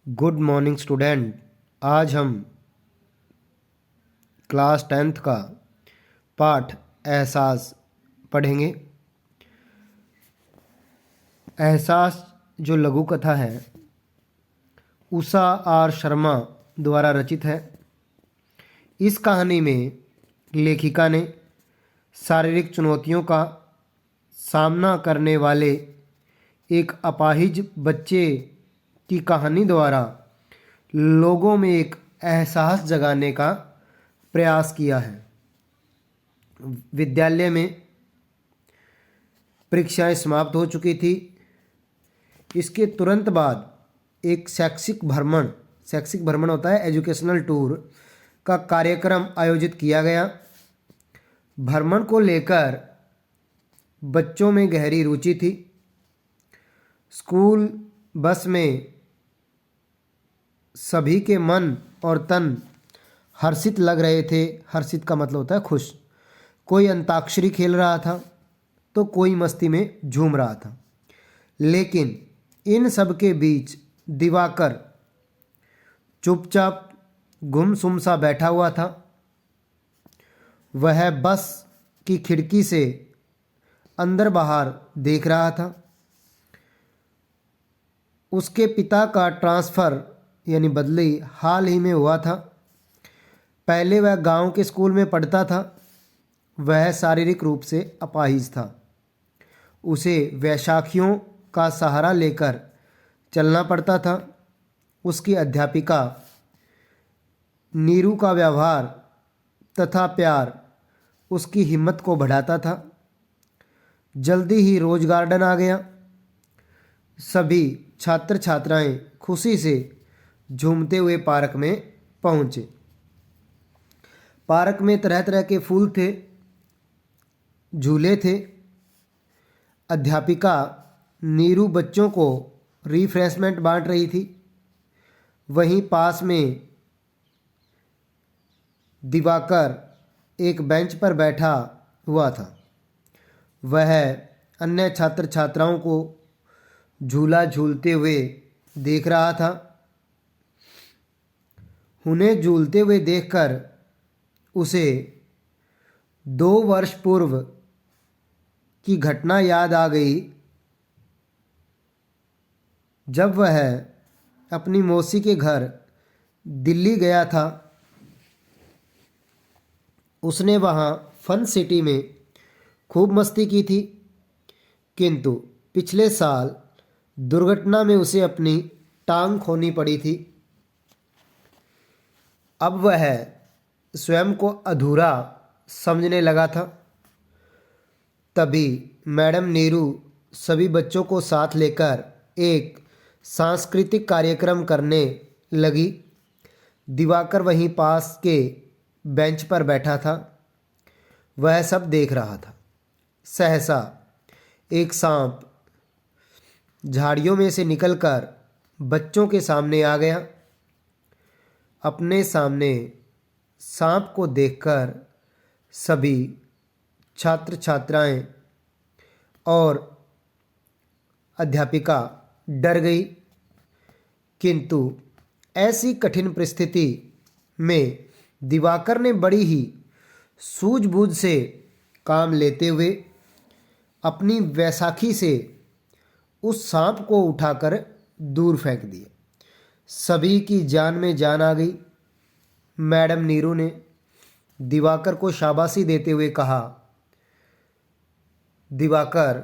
Good morning student. आज हम class 10th का पाठ एहसास पढ़ेंगे। एहसास जो लघु कथा है उषा आर शर्मा द्वारा रचित है। इस कहानी में लेखिका ने शारीरिक चुनौतियों का सामना करने वाले एक अपाहिज बच्चे की कहानी द्वारा लोगों में एक एहसास जगाने का प्रयास किया है। विद्यालय में परीक्षाएं समाप्त हो चुकी थी। इसके तुरंत बाद एक शैक्षिक भ्रमण होता है, एजुकेशनल टूर का कार्यक्रम आयोजित किया गया। भ्रमण को लेकर बच्चों में गहरी रुचि थी। स्कूल बस में सभी के मन और तन हर्षित लग रहे थे। हर्षित का मतलब होता है खुश। कोई अंताक्षरी खेल रहा था तो कोई मस्ती में झूम रहा था। लेकिन इन सब के बीच दिवाकर चुपचाप गुमसुम सा बैठा हुआ था। वह बस की खिड़की से अंदर बाहर देख रहा था। उसके पिता का ट्रांसफ़र यानी बदली हाल ही में हुआ था। पहले वह गांव के स्कूल में पढ़ता था। वह शारीरिक रूप से अपाहिज था। उसे वैशाखियों का सहारा लेकर चलना पड़ता था। उसकी अध्यापिका नीरू का व्यवहार तथा प्यार उसकी हिम्मत को बढ़ाता था। जल्दी ही रोज गार्डन आ गया। सभी छात्र छात्राएं खुशी से झूमते हुए पार्क में पहुंचे। पार्क में तरह तरह के फूल थे, झूले थे। अध्यापिका नीरू बच्चों को रिफ्रेशमेंट बांट रही थी। वहीं पास में दिवाकर एक बेंच पर बैठा हुआ था। वह अन्य छात्र छात्राओं को झूला झूलते हुए देख रहा था। उन्हें झूलते हुए देखकर उसे 2 वर्ष पूर्व की घटना याद आ गई, जब वह अपनी मौसी के घर दिल्ली गया था। उसने वहाँ फन सिटी में खूब मस्ती की थी, किंतु पिछले साल दुर्घटना में उसे अपनी टांग खोनी पड़ी थी। अब वह स्वयं को अधूरा समझने लगा था। तभी मैडम नीरू सभी बच्चों को साथ लेकर एक सांस्कृतिक कार्यक्रम करने लगी। दिवाकर वहीं पास के बेंच पर बैठा था। वह सब देख रहा था। सहसा एक सांप झाड़ियों में से निकलकर बच्चों के सामने आ गया। अपने सामने सांप को देखकर सभी छात्र छात्राएं और अध्यापिका डर गई। किंतु ऐसी कठिन परिस्थिति में दिवाकर ने बड़ी ही सूझबूझ से काम लेते हुए अपनी वैशाखी से उस सांप को उठाकर दूर फेंक दिया। सभी की जान में जान आ गई। मैडम नीरू ने दिवाकर को शाबाशी देते हुए कहा, दिवाकर,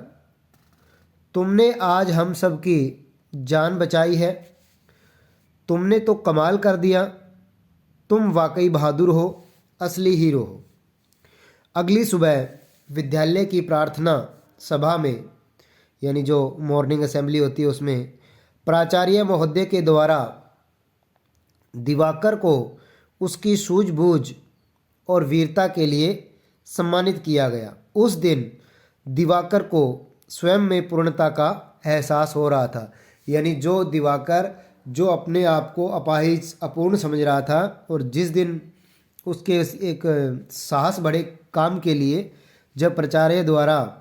तुमने आज हम सब की जान बचाई है। तुमने तो कमाल कर दिया। तुम वाकई बहादुर हो, असली हीरो हो। अगली सुबह विद्यालय की प्रार्थना सभा में, यानी जो मॉर्निंग असेंबली होती है, उसमें प्राचार्य महोदय के द्वारा दिवाकर को उसकी सूझबूझ और वीरता के लिए सम्मानित किया गया। उस दिन दिवाकर को स्वयं में पूर्णता का एहसास हो रहा था। यानी जो दिवाकर जो अपने आप को अपाहिज अपूर्ण समझ रहा था, और जिस दिन उसके एक साहस बड़े काम के लिए जब प्राचार्य द्वारा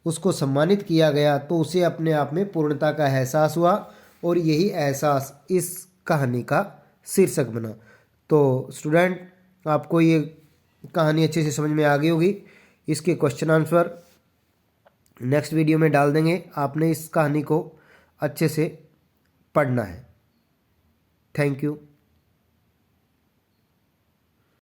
उसको सम्मानित किया गया, तो उसे अपने आप में पूर्णता का एहसास हुआ। और यही एहसास इस कहानी का शीर्षक बना। तो स्टूडेंट, आपको ये कहानी अच्छे से समझ में आ गई होगी। इसके क्वेश्चन आंसर नेक्स्ट वीडियो में डाल देंगे। आपने इस कहानी को अच्छे से पढ़ना है। Thank you.